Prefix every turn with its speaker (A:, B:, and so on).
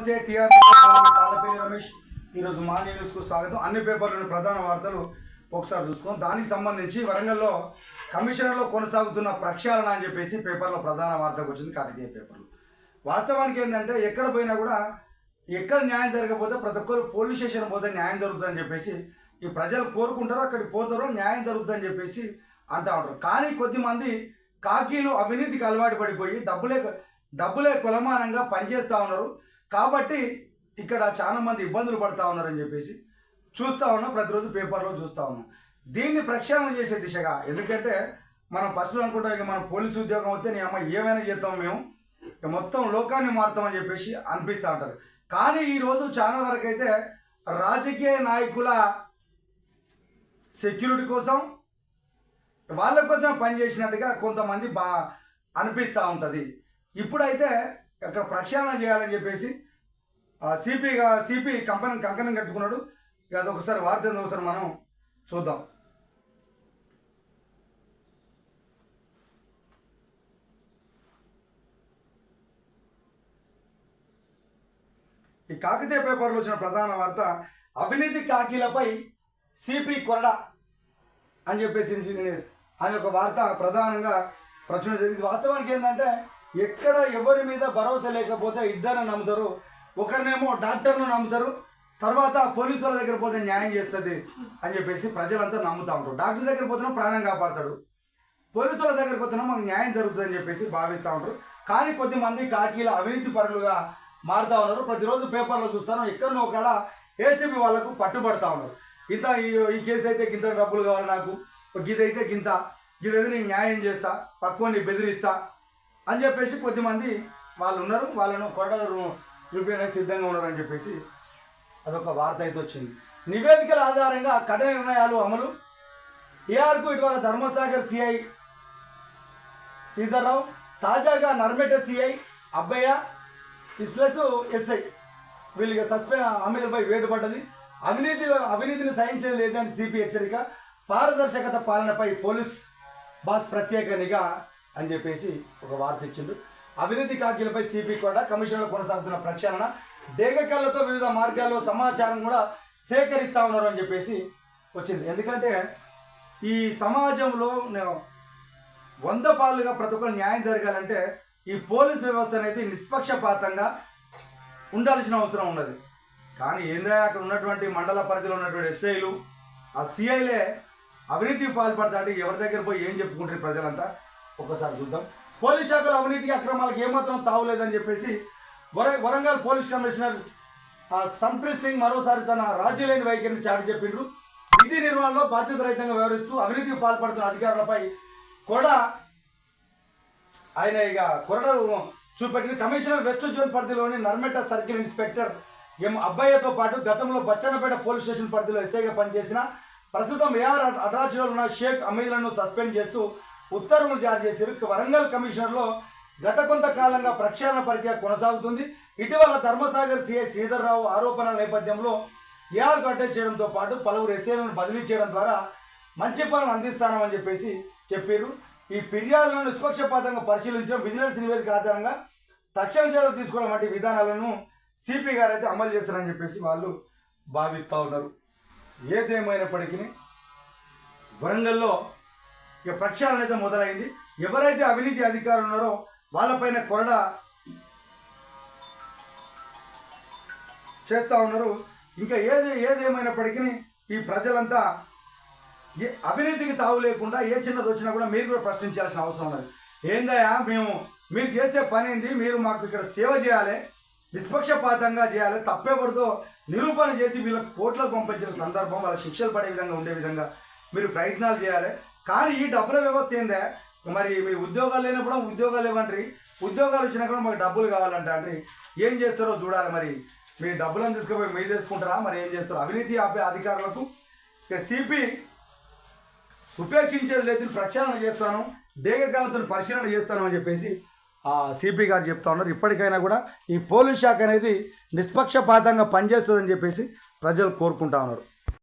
A: నమస్తే టిఆర్ తాళ్ళపల్లి రమేష్. ఈరోజు మార్నింగ్ న్యూస్కు స్వాగతం. అన్ని పేపర్లోని ప్రధాన వార్తలు ఒకసారి చూసుకుందాం. దానికి సంబంధించి వరంగల్లో కమిషనర్లో కొనసాగుతున్న ప్రక్షాళన అని చెప్పేసి పేపర్లో ప్రధాన వార్తకు వచ్చింది. కాకతీయ పేపర్లు వాస్తవానికి ఏంటంటే ఎక్కడ పోయినా కూడా ఎక్కడ న్యాయం జరగకపోతే ప్రతి ఒక్కరు పోలీస్ స్టేషన్ పోతే న్యాయం జరుగుతుందని చెప్పేసి ఈ ప్రజలు కోరుకుంటారో అక్కడికి పోతారో న్యాయం జరుగుతుందని చెప్పేసి అంటూ ఉంటారు. కానీ కొద్దిమంది కాకీలు అవినీతికి అలవాటు పడిపోయి డబ్బులే కులమానంగా పనిచేస్తూ ఉన్నారు. కాబట్టి ఇక్కడ చాలామంది ఇబ్బందులు పడుతూ ఉన్నారని చెప్పేసి చూస్తూ ఉన్నాం, ప్రతిరోజు పేపర్లో చూస్తూ ఉన్నాం. దీన్ని ప్రక్షాళన చేసే దిశగా, ఎందుకంటే మనం ఫస్ట్లో అనుకుంటాం ఇక మనం పోలీసు ఉద్యోగం వస్తే నీ అమ్మ ఏమైనా చేస్తాం మేము, ఇక మొత్తం లోకాన్ని మారుతామని చెప్పేసి అనిపిస్తూ ఉంటుంది. కానీ ఈరోజు చాలా వరకు అయితే రాజకీయ నాయకుల సెక్యూరిటీ కోసం వాళ్ళ కోసం పనిచేసినట్టుగా కొంతమంది అనిపిస్తూ ఉంటుంది. ఇప్పుడైతే అక్కడ ప్రక్షాళన చేయాలని చెప్పేసి సిపి కంకణం కట్టుకున్నాడు. ఇక అదొకసారి వార్త ఒకసారి మనం చూద్దాం. ఈ కాకతీయ పేపర్లో వచ్చిన ప్రధాన వార్త, అవినీతి కాకీలపై సిపి కొరడా అని చెప్పేసి ఆయన ఒక వార్త ప్రధానంగా ప్రచురణ జరిగింది. వాస్తవానికి ఏంటంటే ఎక్కడ ఎవరి మీద భరోసా లేకపోతే ఇద్దరు నమ్ముతారు, ఒకరినేమో డాక్టర్ను నమ్ముతారు, తర్వాత పోలీసు వాళ్ళ దగ్గర పోతే న్యాయం చేస్తుంది అని చెప్పేసి ప్రజలంతా నమ్ముతూ ఉంటారు. డాక్టర్ దగ్గర పోతేనే ప్రాణం కాపాడతాడు, పోలీసు వాళ్ళ దగ్గర పోతేనే మాకు న్యాయం జరుగుతుంది అని చెప్పేసి భావిస్తూ ఉంటారు. కానీ కొద్దిమంది కాకీల అవినీతి పరులుగా మారుతూ ఉన్నారు. ప్రతిరోజు పేపర్లో చూస్తాను, ఎక్కడో ఒకడ ఏసీబీ వాళ్ళకు పట్టుబడుతూ ఉన్నారు. ఇంత ఈ కేసు అయితే గింత డబ్బులు కావాలి నాకు, గిదైతే గిదైతే నేను న్యాయం చేస్తా, పక్కోని బెదిరిస్తా అని చెప్పేసి కొద్దిమంది వాళ్ళు ఉన్నారు. వాళ్ళను కొరడారు చూపించడానికి సిద్ధంగా ఉన్నారని చెప్పేసి అదొక వార్త అయితే వచ్చింది. నివేదికల ఆధారంగా కఠిన నిర్ణయాలు అమలు. ఏఆర్కు ఇటీవల ధర్మసాగర్ సిఐ శ్రీధర్రావు, తాజాగా Narmetta CI Abbayya plus SI వీళ్ళకి అమీర్పై వేటు పడ్డది. అవినీతిని సహించేది లేదని సిపి హెచ్చరిక. పారదర్శకత పాలనపై పోలీస్ బాస్ ప్రత్యేక నిఘా అని చెప్పేసి ఒక వార్త ఇచ్చిండు. అవినీతి కాకీలపై సిపి కూడా కమిషన్లో కొనసాగుతున్న ప్రక్షాళన, డేగకళ్ళతో వివిధ మార్గాల్లో సమాచారం కూడా సేకరిస్తూ ఉన్నారు అని చెప్పేసి వచ్చింది. ఎందుకంటే ఈ సమాజంలో 100 పాలుగా ప్రతి ఒక్కరు న్యాయం జరగాలంటే ఈ పోలీస్ వ్యవస్థ అనేది నిష్పక్షపాతంగా ఉండాల్సిన అవసరం ఉన్నది. కానీ ఏందా అక్కడ ఉన్నటువంటి మండల పరిధిలో ఉన్నటువంటి ఎస్ఐలు ఆ సిఐలే అవినీతికి పాల్పడతాంటే ఎవరి దగ్గర పోయి ఏం చెప్పుకుంటారు ప్రజలంతా ఒక్కసారి చూద్దాం. పోలీస్ శాఖలో అవినీతికి అక్రమాలకు ఏమాత్రం తావులేదని చెప్పేసి వరంగల్ పోలీస్ కమిషనర్ సంప్రీత్ సింగ్ మరోసారి తన రాజ్యలేని వైఖరిని చాటి చెప్పిండ్రు. విధి నిర్వహణలో బాధ్యతారహితంగా వ్యవహరిస్తూ అవినీతికి పాల్పడుతున్న అధికారులపై కూడా ఆయన కొరడ చూపెట్టింది. కమిషనర్ వెస్ట్ జోన్ పరిధిలోని నర్మెట సర్కిల్ ఇన్స్పెక్టర్ ఎం అబ్బయ్యతో పాటు గతంలో బచ్చన్నపేట పోలీస్ స్టేషన్ పరిధిలో ఎస్ఐగా పనిచేసిన, ప్రస్తుతం ఏఆర్ అటాచ్లో ఉన్న షేక్ అమీద్లను సస్పెండ్ చేస్తూ ఉత్తర్వులు జారీ చేశారు. వరంగల్ కమిషనర్లో గత కొంతకాలంగా ప్రక్షాళన ప్రక్రియ కొనసాగుతుంది. ఇటీవల ధర్మసాగర్ సిఐ శ్రీధర్రావు ఆరోపణల నేపథ్యంలో ఏఆర్కు అటాచ్ చేయడంతో పాటు పలువురు ఎస్ఐలను బదిలీ చేయడం ద్వారా మంచి పనులు అందిస్తామని చెప్పేసి చెప్పారు. ఈ ఫిర్యాదులను నిష్పక్షపాతంగా పరిశీలించడం, విజిలెన్స్ నివేదిక ఆధారంగా తక్షణ చర్యలు తీసుకోవడం వంటి విధానాలను సిపి గారు అయితే అమలు చేస్తారని చెప్పేసి వాళ్ళు భావిస్తూ ఉన్నారు. ఏదేమైనప్పటికీ వరంగల్లో ఇక ప్రక్షాళన అయితే మొదలైంది. ఎవరైతే అవినీతి అధికారులు ఉన్నారో వాళ్ళపైన కొరడ చేస్తూ ఉన్నారు. ఇంకా ఏదేమైనప్పటికీ ఈ ప్రజలంతా అవినీతికి తావు లేకుండా ఏ చిన్నది వచ్చినా కూడా మీరు కూడా ప్రశ్నించాల్సిన అవసరం ఉన్నది. ఏందయ్యా మీరు చేసే పని ఏంది, మీరు మాకు ఇక్కడ సేవ చేయాలి, నిష్పక్షపాతంగా చేయాలి, తప్పేపడితో నిరూపణ చేసి వీళ్ళకి కోర్టులకు పంపించిన సందర్భం వాళ్ళ శిక్షలు పడే విధంగా ఉండే విధంగా మీరు ప్రయత్నాలు చేయాలి. కానీ ఈ డబ్బుల వ్యవస్థ ఏందే, మరి మీ ఉద్యోగాలు లేనప్పుడు ఉద్యోగాలు ఇవ్వండి, ఉద్యోగాలు వచ్చినా కూడా మాకు డబ్బులు కావాలంట అండి, ఏం చేస్తారో చూడాలి. మరి మీ డబ్బులను తీసుకుపోయి మీరు చేసుకుంటారా, మరి ఏం చేస్తారో. అవినీతి ఆపే అధికారులకు సిపి ఉపేక్షించేది లేదు, ప్రక్షాళన చేస్తాను, దీర్ఘకాలంతో పరిశీలన చేస్తాను అని చెప్పేసి సిపి గారు చెప్తా ఉన్నారు. ఇప్పటికైనా కూడా ఈ పోలీస్ శాఖ అనేది నిష్పక్షపాతంగా పనిచేస్తుందని చెప్పేసి ప్రజలు కోరుకుంటా ఉన్నారు.